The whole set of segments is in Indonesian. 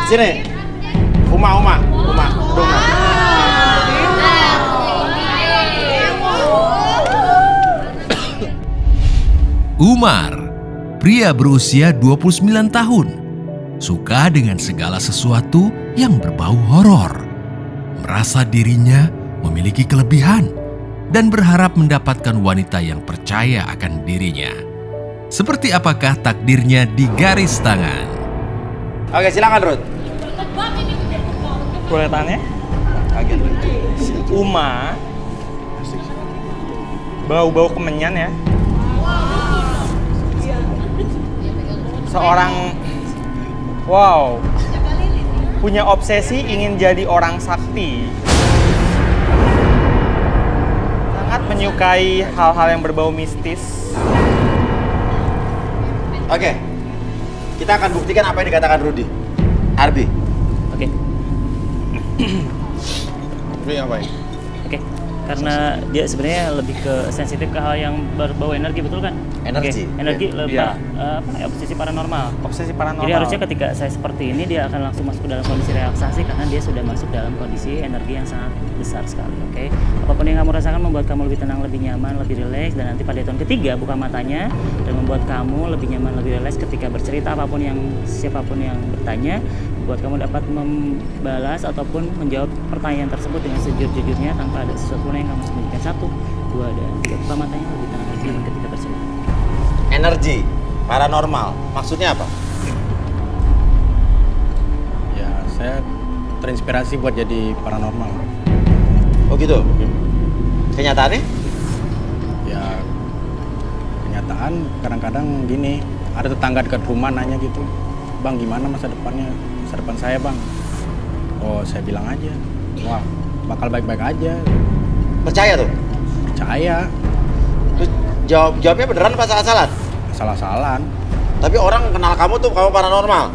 Sini. Uma. Duduk. Umar, pria berusia 29 tahun, suka dengan segala sesuatu yang berbau horor. Merasa dirinya memiliki kelebihan dan berharap mendapatkan wanita yang percaya akan dirinya. Seperti apakah takdirnya di garis tangan? Oke, silakan Ruth. Boleh tanya? Uma bau-bau kemenyan ya. Seorang punya obsesi ingin jadi orang sakti. Sangat menyukai hal-hal yang berbau mistis. Oke. Kita akan buktikan apa yang dikatakan Rudy. Arbi. Oke. Rudy ngapain? Oke. Karena dia sebenarnya lebih ke sensitif ke hal yang berbau energi, betul kan? Energi. Oke. Energi lebih obsesi paranormal. Obsesi paranormal. Jadi harusnya ketika saya seperti ini dia akan langsung masuk ke dalam kondisi relaksasi karena dia sudah masuk dalam kondisi energi yang sangat besar sekali. Oke. Apapun yang kamu rasakan membuat kamu lebih tenang, lebih nyaman, lebih rileks, dan nanti pada tahun ketiga buka matanya dan membuat kamu lebih nyaman, lebih rileks ketika bercerita siapapun yang bertanya, buat kamu dapat membalas ataupun menjawab pertanyaan tersebut dengan sejujur-jujurnya tanpa ada sesuatu yang kamu sembunyikan. 1, 2, dan 3. Buka matanya lebih tenang, lebih nyaman ketika bercerita. Energi paranormal. Maksudnya apa? Ya, saya terinspirasi buat jadi paranormal. Oh gitu. Kenyataannya? Ya, kenyataan kadang-kadang gini, ada tetangga dekat rumah nanya gitu, "Bang, gimana masa depannya? Masa depan saya, Bang?" Oh, saya bilang aja, "Wah, bakal baik-baik aja." Percaya tuh? Percaya. Terus jawabnya beneran apa salah-salah? Salah-salan. Tapi orang kenal kamu tuh, kamu paranormal.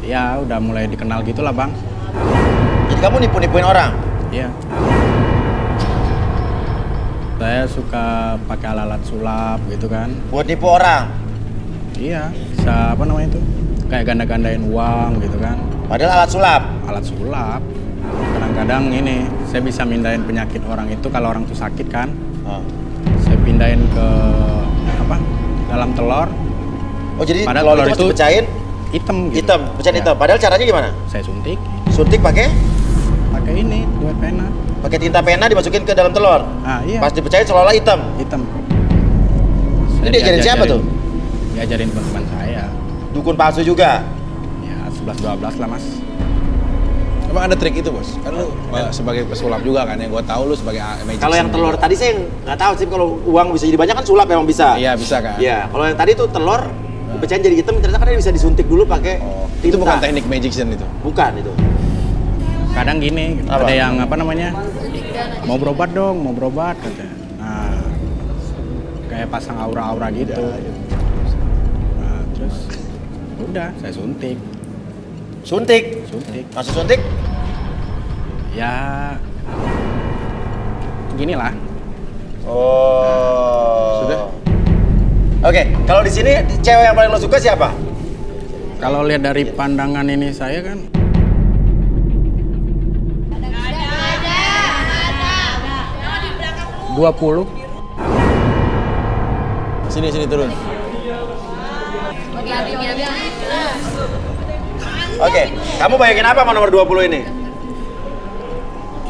Ya, udah mulai dikenal gitulah, Bang. Jadi kamu nipu-nipuin orang? Iya. Saya suka pakai alat-alat sulap gitu kan. Buat nipu orang? Iya, bisa apa namanya itu? Kayak ganda-gandain uang gitu kan. Padahal alat sulap? Alat sulap. Kadang-kadang ini, saya bisa mindahin penyakit orang itu kalau orang tuh sakit kan. Saya pindahin ke dalam telur. Oh, jadi padahal telur itu pecahin hitam gitu. Hitam, pecahin hitam. Padahal caranya gimana? Saya suntik. Suntik pakai ini buat pena. Pakai tinta pena dimasukin ke dalam telur. Ah, iya. Pas dipecahin seolah-olah hitam. Hitam. Ini diajarin siapa tuh? Diajarin teman-teman saya. Dukun palsu juga? Ya, 11-12 lah, Mas. Emang ada trik itu, Bos? Kan lu sebagai pesulap juga kan, yang gue tahu lu sebagai magician. Kalau yang telur tadi saya nggak tahu sih, kalau uang bisa jadi banyak kan sulap emang bisa. Iya, bisa kan? Iya, kalau yang tadi tuh telur dipecahin jadi hitam, ternyata kan dia bisa disuntik dulu pakai tinta. Itu bukan teknik magician itu? Bukan itu. Kadang gini, ada yang mau berobat dong, mau berobat katanya. Nah, kayak pasang aura-aura gitu. Nah, terus udah saya suntik. Suntik? Masuk suntik? Ya, gini lah. Oh. Sudah? Oke, kalau di sini cewek yang paling lo suka siapa? Kalau lihat dari pandangan ini saya kan 20. Sini turun. Oke, kamu bayangin apa sama nomor 20 ini?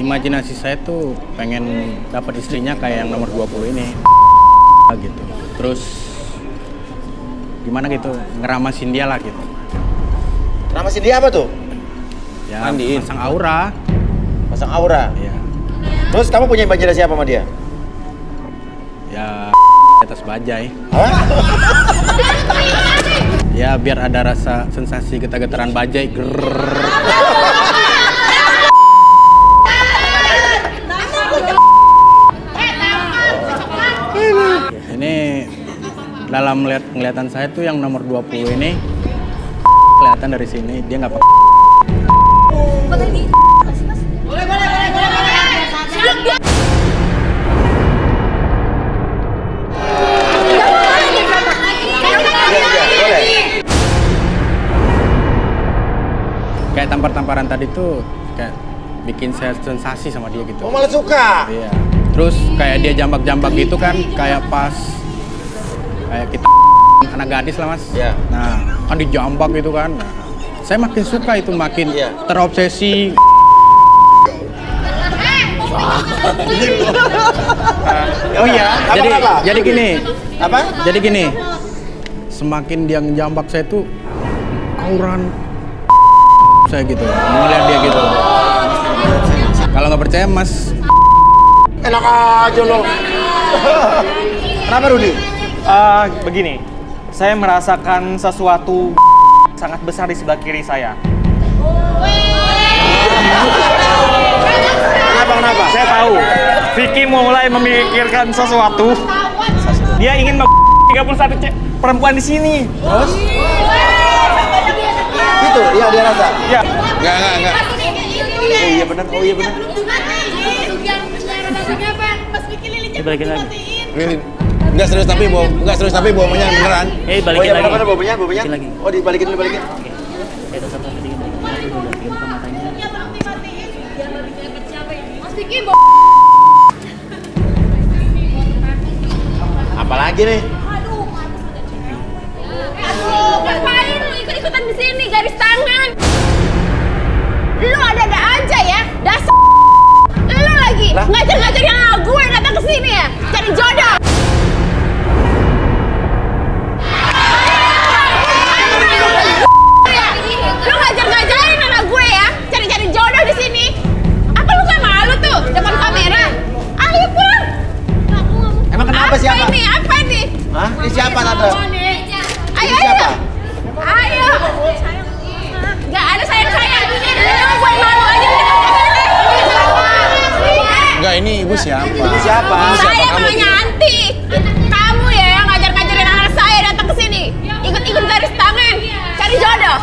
Imajinasi saya tuh pengen dapat istrinya kayak yang nomor 20 ini. Gitu. Terus gimana gitu, ngeramasin dia lah gitu. Namasin dia apa tuh? Ya, Mandiin. pasang aura. Pasang aura? Iya. Terus kamu punya imajinasi apa sama dia? Ya, atas bajai. Hah? Ya, biar ada rasa sensasi getar-getaran bajai. Ini dalam penglihatan saya tuh yang nomor 20 ini kelihatan dari sini dia nggak pakai. tadi tuh kayak bikin saya sensasi sama dia gitu. Oh, malah suka. Iya. Terus kayak dia jambak-jambak gitu kan, kayak pas kayak kita anak gadis lah mas. Iya. Nah, kan dijambak gitu kan. Nah, saya makin suka itu, makin Iya. terobsesi. Oh iya, Jadi gini. Apa? Jadi gini. Semakin dia ngejambak saya tuh auran saya gitu. Ngeliat dia gitu. Kalau nggak percaya mas, Enak aja lo. Kenapa Rudi? begini, saya merasakan sesuatu sangat besar di sebelah kiri saya. Kenapa? Saya tahu, Vicky mulai memikirkan sesuatu. Dia ingin 31 perempuan di sini. Terus? Gitu, iya dia rasa. Ya, Enggak. Oh iya benar. Dibalikin lagi. Lilin. Enggak serius tapi bohongnya beneran. Balikin lagi. Mana bobanya? Balikin lagi. Oh, dibalikin. Oke. Itu 1 sampai 3 balikin lagi dulu. Bikin buka matanya. Apalagi nih? Aduh, ngapain lu ikut-ikutan di sini garis tangan? Lu ada-ada aja ya, dasar. Lu lagi Lah? ngajar-ngajarin anak gue datang ke sini ya, cari jodoh. Lu ngajar-ngajarin anak gue ya, cari-cari jodoh di sini. Apa lu gak malu tuh depan kamera? Ayo pulang. Emang kenapa siapa? Apa ini? Hah? Ini siapa tante? Ayo, Siapa? ayo. Gak ada sayang-sayang. Lu buat malu aja di depan kamera. Enggak, ini ibu siapa? Ini siapa? Saya namanya Anti. Kamu ya yang ngajar-ngajarin anak saya datang ke sini. Ikut-ikut garis tangan, cari jodoh.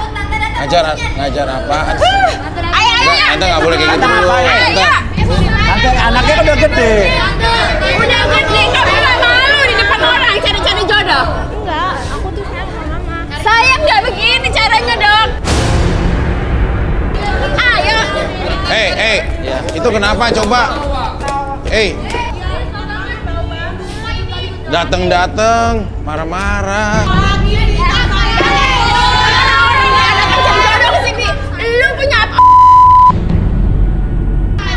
Ngajar apaan? Ayo. Tante nggak boleh kayak gitu. Ayo. Tante anaknya kan udah gede. Udah gede, kamu gak malu di depan orang cari-cari jodoh. Enggak, aku tuh sayang sama mama. Sayang nggak begini caranya dong. Ayo. Itu kenapa coba? Dateng marah-marah. Datang cari jodoh ke sini. Lu punya apa?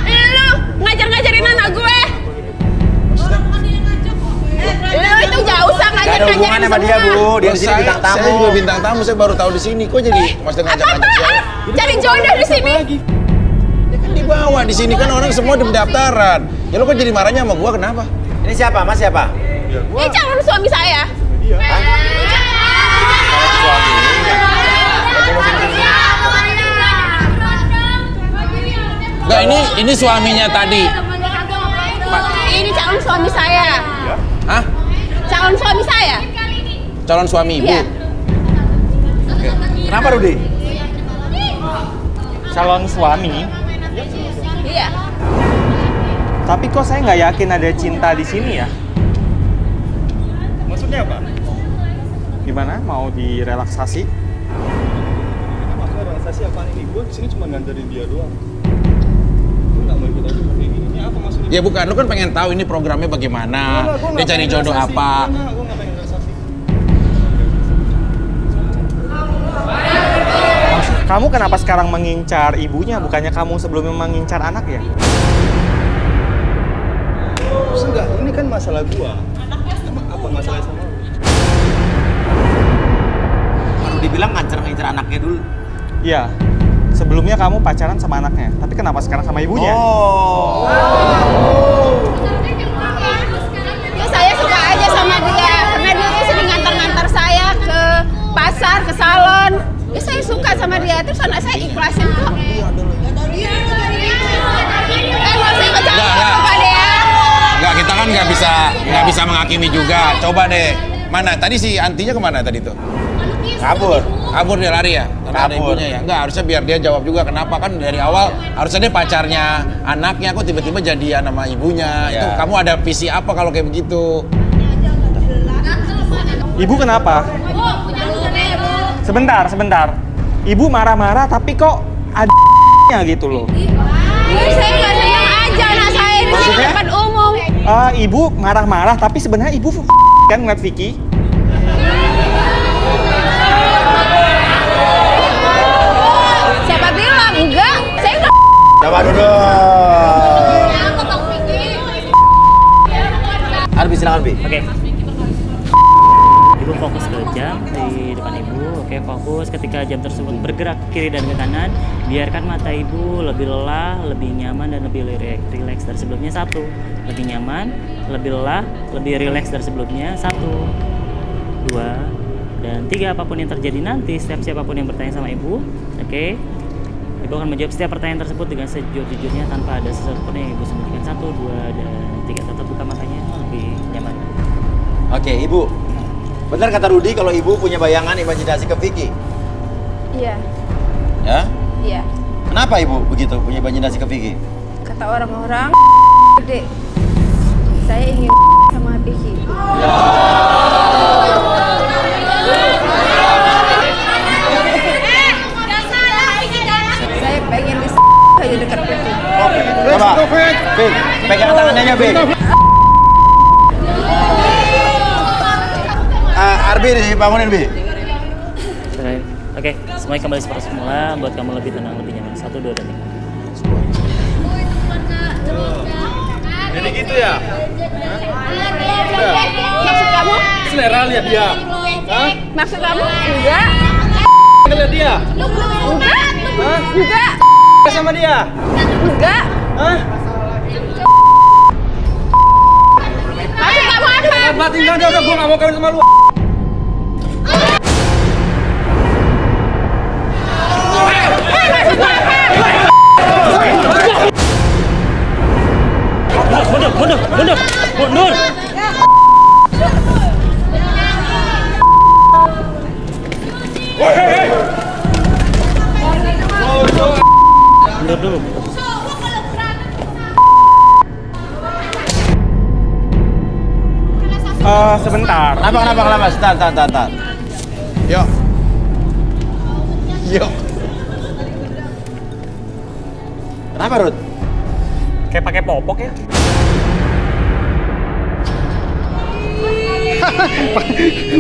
Lu ngajar-ngajarin anak gue. Lu itu gak usah Gak ada ngajar-ngajarin hubungannya sama dia, Bu. Dia di sini bintang tamu. Saya juga bintang tamu, saya baru tahu di sini. Kok jadi maksudnya ngajak-ngajak saya? Apa-apaan? Cari jodoh di sini. Ya kan dibawa di sini kan orang semua pendaftaran. Ya lo kok jadi marahnya sama gua kenapa? Ini siapa? Mas siapa? Ini calon suami saya. Enggak, ini suaminya tadi. Ini calon suami saya. Hah? Calon suami saya. Calon suami ibu. Iya. Kenapa Rudi? calon suami. Iya. Tapi kok saya nggak yakin ada cinta di sini ya? Maksudnya apa? Gimana? Mau direlaksasi? Maksudnya relaksasi apaan ini? Gue kesini cuma nganterin dia doang. Gue nggak mau ikut aja seperti ini. Ini apa maksudnya? Ya bukan, lu kan pengen tahu ini programnya bagaimana, dia cari jodoh apa. Gue nggak pengen relaksasi. Kamu kenapa sekarang mengincar ibunya? Bukannya kamu sebelumnya mengincar anak ya? Enggak, ini kan masalah gua. Emang apa masalahnya sama lu? Baru dibilang ngancer-ngancer anaknya dulu. Iya. Sebelumnya kamu pacaran sama anaknya, tapi kenapa sekarang sama ibunya? Oh. Ya saya suka aja sama dia karena dia tuh sering ngantar-ngantar saya ke pasar, ke salon. Ya saya suka sama dia, terus anak saya ikhlasin kok. Nggak usah ikut-campur Pak Dea. Enggak, kita kan nggak bisa menghakimi juga. Coba deh, mana tadi si Antinya kemana tadi tuh? Kabur dia lari ya? Karena ada Kabur. ibunya ya? Enggak, harusnya biar dia jawab juga kenapa kan dari awal harusnya dia pacarnya anaknya, kok tiba-tiba jadian sama ibunya. Ya. Itu kamu ada visi apa kalau kayak begitu? Ibu kenapa? Sebentar. Ibu marah-marah tapi kok ada nya gitu loh. Saya nggak senang aja anak saya di tempat umum. Ibu marah-marah, tapi sebenarnya ibu kan ngeliat Vicky. Siapa bilang? Enggak. Saya udah. Coba duduk. Arbi, silakan Bi. Oke. Ibu fokus ke jam di depan ibu. Oke, fokus ketika jam tersebut bergerak kiri dan ke kanan. Biarkan mata ibu lebih lelah, lebih nyaman, dan lebih rileks dari sebelumnya. 1. Lebih nyaman, lebih lelah, lebih rileks dari sebelumnya. 1, 2, dan 3. Apapun yang terjadi nanti, setiap siapapun yang bertanya sama ibu, oke, ibu akan menjawab setiap pertanyaan tersebut dengan sejujur-jujurnya tanpa ada sesuatu pun yang ibu sembunyikan. 1, 2, dan 3. Tetap buka matanya, lebih nyaman. Oke, Ibu. Benar kata Rudi kalau Ibu punya bayangan imajinasi ke Vicky? Iya. Ya? Iya. Kenapa Ibu begitu punya imajinasi ke Vicky? Kata orang-orang, Dek, saya ingin sama Vicky. Saya pengen di aja dekat Vicky. Coba, Vic, pegang tangannya aja, Vic. Arbi, dibangunin, Bi. Oke, semuanya kembali seperti semula. Buat kamu lebih tenang, lebih nyaman. 1, 2, dan 3. Jadi gitu ya? Maksud kamu? Selera lihat dia. Hah? Maksud kamu? Enggak. Lihat dia. Enggak. Hah? Enggak. Sama dia. Enggak. Hah? Maksud kamu apa? Batin udah gue gak mau kawin sama lu. Mundur. Mundur dulu. Sebentar. Kenapa? Sebentar. Yuk. Kenapa, Rud? Kayak pakai popok ya.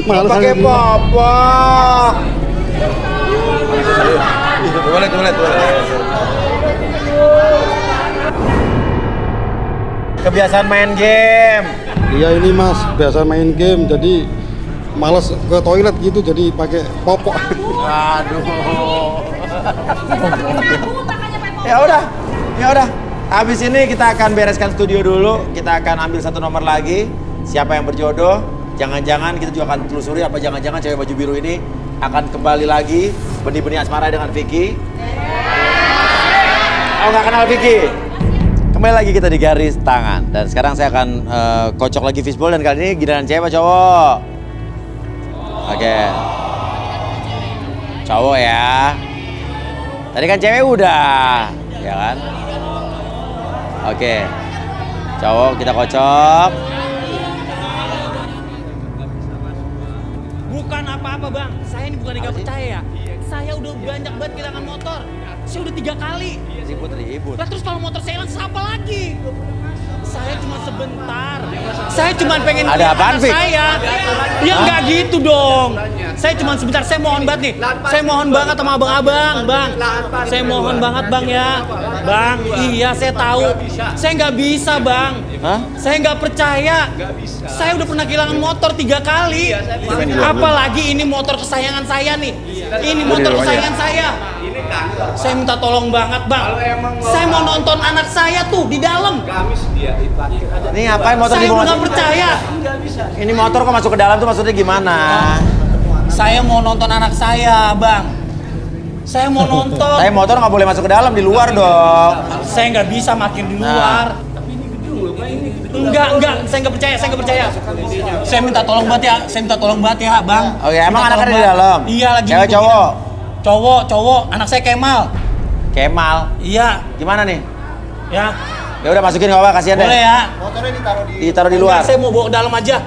Pakai popok. Boleh. Kebiasaan main game. Iya ini mas, biasa main game jadi malas ke toilet gitu jadi pakai popok. Aduh. Ya udah. Habis ini kita akan bereskan studio dulu. Kita akan ambil 1 nomor lagi. Siapa yang berjodoh? Jangan-jangan kita juga akan telusuri apa jangan-jangan cewek baju biru ini akan kembali lagi benih-benih asmara dengan Vicky. Oh, nggak kenal Vicky? Kembali lagi kita di garis tangan. Dan sekarang saya akan kocok lagi fishbowl dan kali ini giliran cewek apa cowok? Oke. Cowok ya. Tadi kan cewek udah, ya kan? Oke. Cowok kita kocok. Bukan apa-apa bang, saya ini bukan nggak percaya ya. Saya udah banyak banget kehilangan motor. Saya udah 3 kali. Ribut. Lah terus kalau motor saya hilang, siapa lagi? Saya cuma sebentar. Saya cuma pengen Ada lihat apaan, anak Fik? saya. Ya nggak gitu dong. Saya cuma sebentar. Saya mohon banget nih. Saya mohon banget sama abang-abang, bang. Saya mohon banget bang ya, bang. Iya saya tahu. Saya nggak bisa bang. Hah? Saya nggak percaya. Saya udah pernah kehilangan motor 3 kali. Apalagi ini motor kesayangan saya nih. Ini motor kesayangan saya. Saya minta tolong banget bang. Saya mau nonton anak saya tuh di dalam. Ini ngapain motor Saya dibawa udah masuk? percaya. Ini motor kok masuk ke dalam tuh maksudnya gimana? Saya mau nonton anak saya bang. Saya mau nonton. Saya motor nggak boleh masuk ke dalam, di luar dong. Saya nggak bisa makin di luar. Enggak, saya nggak percaya. Saya minta tolong banget ya, bang. Oke, emang Minta anaknya tolong di banget. dalam? Iya lagi. Cewek cowok? Cowok. Anak saya Kemal. Kemal? Iya. Gimana nih? Ya. Ya udah masukin nggak apa-apa, kasihan deh. Boleh ya. Motornya Ditaruh di luar. Enggak, saya mau bawa ke dalam aja.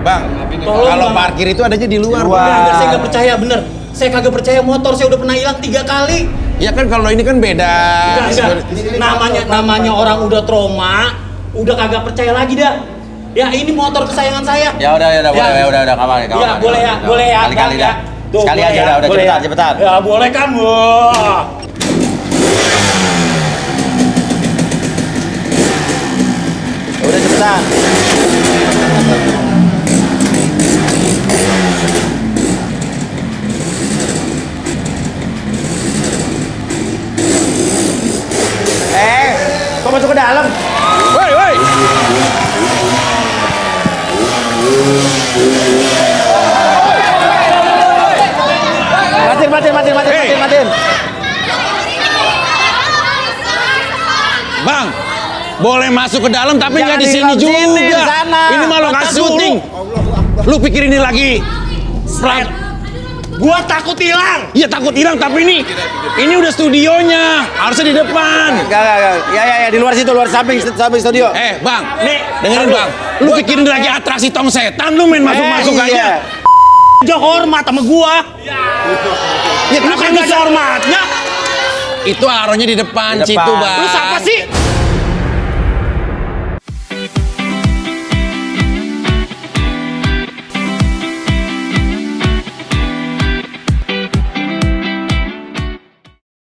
Bang, Tolong, kalau Bang. parkir itu adanya di luar. Enggak, saya nggak percaya bener. Saya kagak percaya motor saya udah pernah hilang 3 kali. Ya kan kalau ini kan beda. Enggak. Namanya orang udah trauma, udah kagak percaya lagi dah. Ya ini motor kesayangan saya. Ya udah kawan. Ya boleh ya. Kali-kali Bang, dah. Tuh, Sekali boleh aja ya, udah boleh cepetan. Ya boleh kan, Wah. Udah cepetan. Kok masuk ke dalam? Woi. Matiin. Bang, boleh masuk ke dalam tapi nggak di sini juga. Di sana. Ini mah lokasi syuting. Lu pikir ini lagi Gua takut hilang. Iya takut hilang tapi ini udah studionya. Harusnya di depan. Enggak. Ya di luar situ, luar samping studio. Bang, Nih, dengerin bang. Lu pikirin lagi atraksi tong setan, lu main masuk aja. Jok hormat sama gua. Ya, Lu kan gak ada hormatnya. Itu aronya di depan situ, Bang. Lu siapa sih?